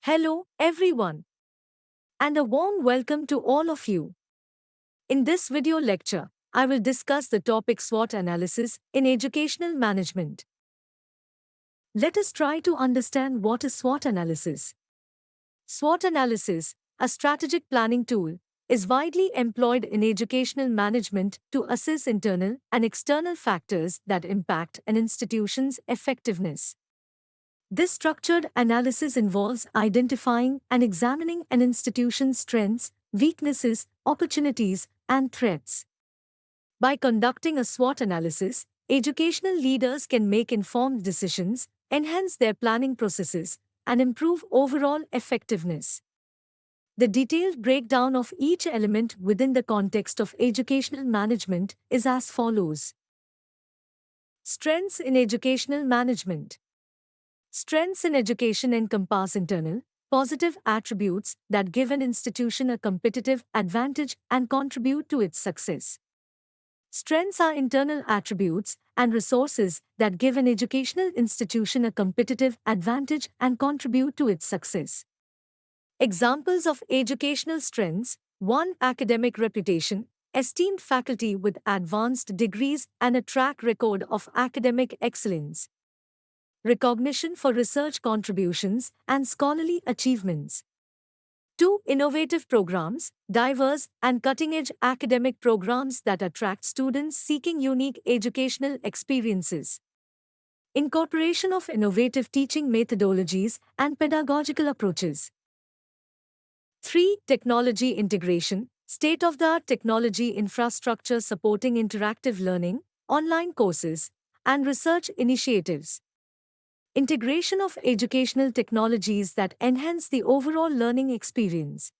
Hello, everyone, and a warm welcome to all of you. In this video lecture, I will discuss the topic SWOT analysis in educational management. Let us try to understand what is SWOT analysis. SWOT analysis, a strategic planning tool, is widely employed in educational management to assess internal and external factors that impact an institution's effectiveness. This structured analysis involves identifying and examining an institution's strengths, weaknesses, opportunities, and threats. By conducting a SWOT analysis, educational leaders can make informed decisions, enhance their planning processes, and improve overall effectiveness. The detailed breakdown of each element within the context of educational management is as follows. Strengths in educational management. Strengths in education encompass internal, positive attributes that give an institution a competitive advantage and contribute to its success. Strengths are internal attributes and resources that give an educational institution a competitive advantage and contribute to its success. Examples of educational strengths: 1. Academic reputation, esteemed faculty with advanced degrees and a track record of academic excellence. Recognition for research contributions and scholarly achievements. 2. Innovative programs, diverse and cutting-edge academic programs that attract students seeking unique educational experiences. Incorporation of innovative teaching methodologies and pedagogical approaches. 3. Technology integration, state-of-the-art technology infrastructure supporting interactive learning, online courses, and research initiatives. Integration of educational technologies that enhance the overall learning experience.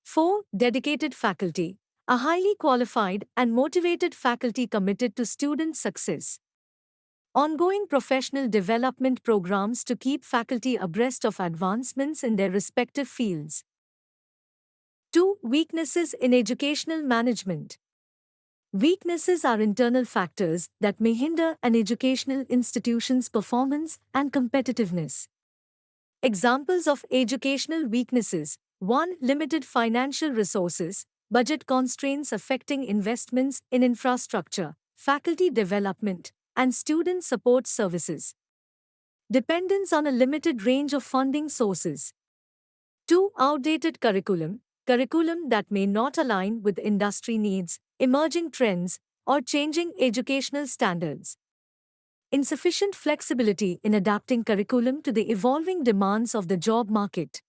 4. Dedicated faculty, a highly qualified and motivated faculty committed to student success. Ongoing professional development programs to keep faculty abreast of advancements in their respective fields. 2. Weaknesses in educational management. Weaknesses are internal factors that may hinder an educational institution's performance and competitiveness. Examples of educational weaknesses: 1. Limited financial resources, budget constraints affecting investments in infrastructure, faculty development, and student support services. Dependence on a limited range of funding sources. 2. Outdated curriculum that may not align with industry needs, emerging trends, or changing educational standards. Insufficient flexibility in adapting curriculum to the evolving demands of the job market.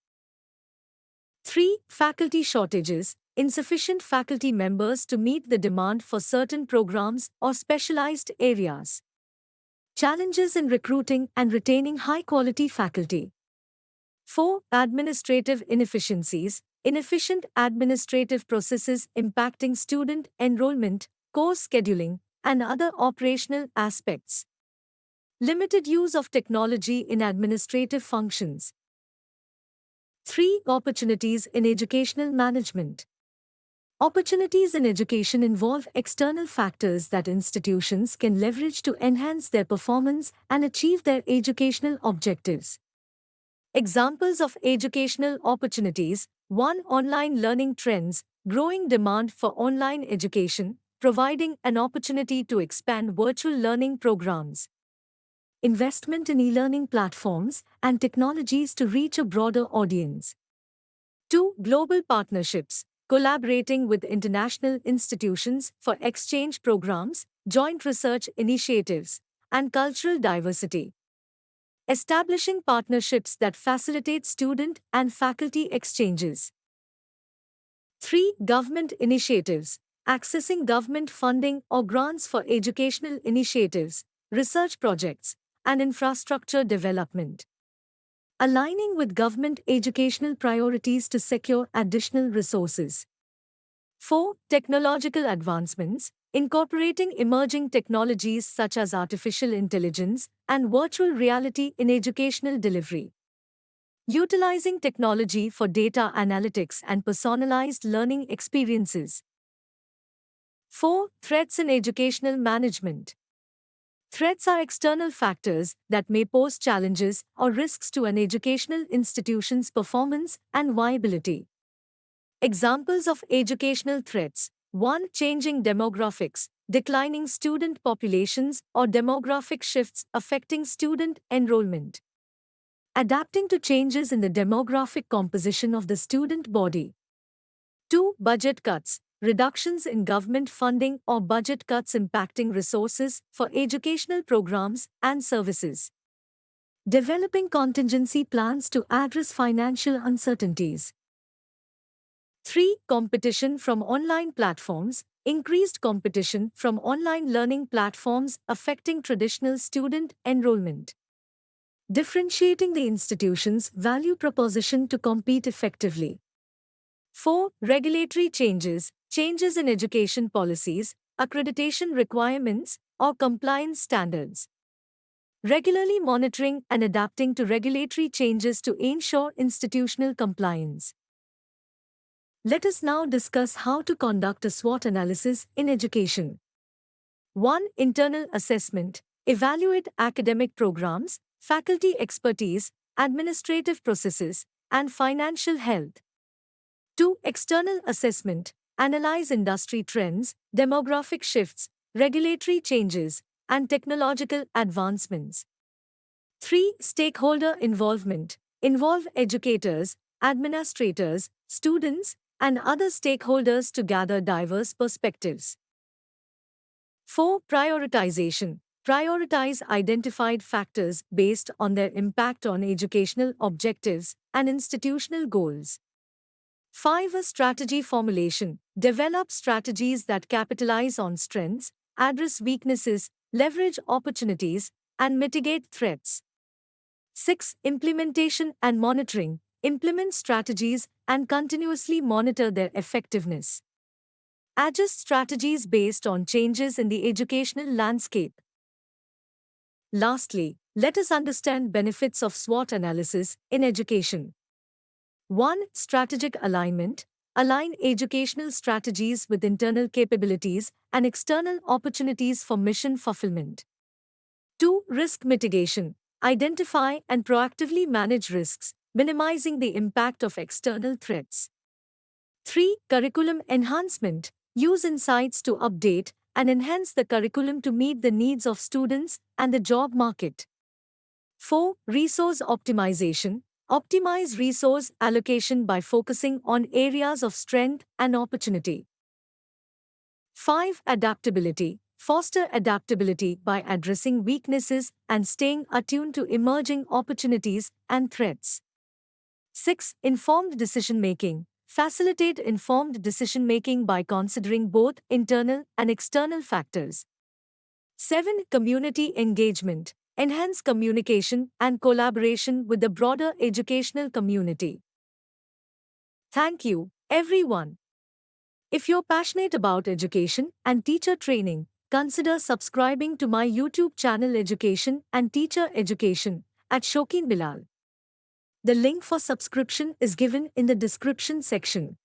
3. Faculty shortages, insufficient faculty members to meet the demand for certain programs or specialized areas. Challenges in recruiting and retaining high-quality faculty. 4. Administrative inefficiencies, inefficient administrative processes impacting student enrollment, course scheduling, and other operational aspects. Limited use of technology in administrative functions. 3. Opportunities in educational management. Opportunities in education involve external factors that institutions can leverage to enhance their performance and achieve their educational objectives. Examples of educational opportunities: 1. Online learning trends, growing demand for online education, providing an opportunity to expand virtual learning programs. Investment in e-learning platforms and technologies to reach a broader audience. 2. Global partnerships, collaborating with international institutions for exchange programs, joint research initiatives, and cultural diversity. Establishing partnerships that facilitate student and faculty exchanges. 3. Government initiatives, accessing government funding or grants for educational initiatives, research projects, and infrastructure development. Aligning with government educational priorities to secure additional resources. 4. Technological advancements, incorporating emerging technologies such as artificial intelligence and virtual reality in educational delivery. Utilizing technology for data analytics and personalized learning experiences. 4. Threats in educational management. Threats are external factors that may pose challenges or risks to an educational institution's performance and viability. Examples of educational threats: 1. Changing demographics, declining student populations or demographic shifts affecting student enrollment. Adapting to changes in the demographic composition of the student body. 2. Budget cuts, reductions in government funding or budget cuts impacting resources for educational programs and services. Developing contingency plans to address financial uncertainties. 3. Competition from online platforms, increased competition from online learning platforms affecting traditional student enrollment. Differentiating the institution's value proposition to compete effectively. 4. Regulatory changes, changes in education policies, accreditation requirements, or compliance standards. Regularly monitoring and adapting to regulatory changes to ensure institutional compliance. Let us now discuss how to conduct a SWOT analysis in education. 1. Internal assessment. Evaluate academic programs, faculty expertise, administrative processes, and financial health. 2. External assessment. Analyze industry trends, demographic shifts, regulatory changes, and technological advancements. 3. Stakeholder involvement. Involve educators, administrators, students, and other stakeholders to gather diverse perspectives. 4. Prioritization. Prioritize identified factors based on their impact on educational objectives and institutional goals. 5. Strategy formulation. Develop strategies that capitalize on strengths, address weaknesses, leverage opportunities, and mitigate threats. 6. Implementation and monitoring. Implement strategies and continuously monitor their effectiveness. Adjust strategies based on changes in the educational landscape. Lastly, let us understand benefits of SWOT analysis in education. 1. Strategic alignment. Align educational strategies with internal capabilities and external opportunities for mission fulfillment. 2. Risk mitigation. Identify and proactively manage risks, minimizing the impact of external threats. 3. Curriculum enhancement. Use insights to update and enhance the curriculum to meet the needs of students and the job market. 4. Resource optimization. Optimize resource allocation by focusing on areas of strength and opportunity. 5. Adaptability. Foster adaptability by addressing weaknesses and staying attuned to emerging opportunities and threats. 6. Informed decision-making. Facilitate informed decision-making by considering both internal and external factors. 7. Community engagement. Enhance communication and collaboration with the broader educational community. Thank you, everyone. If you're passionate about education and teacher training, consider subscribing to my YouTube channel Education and Teacher Education at Shokeen Bilal. The link for subscription is given in the description section.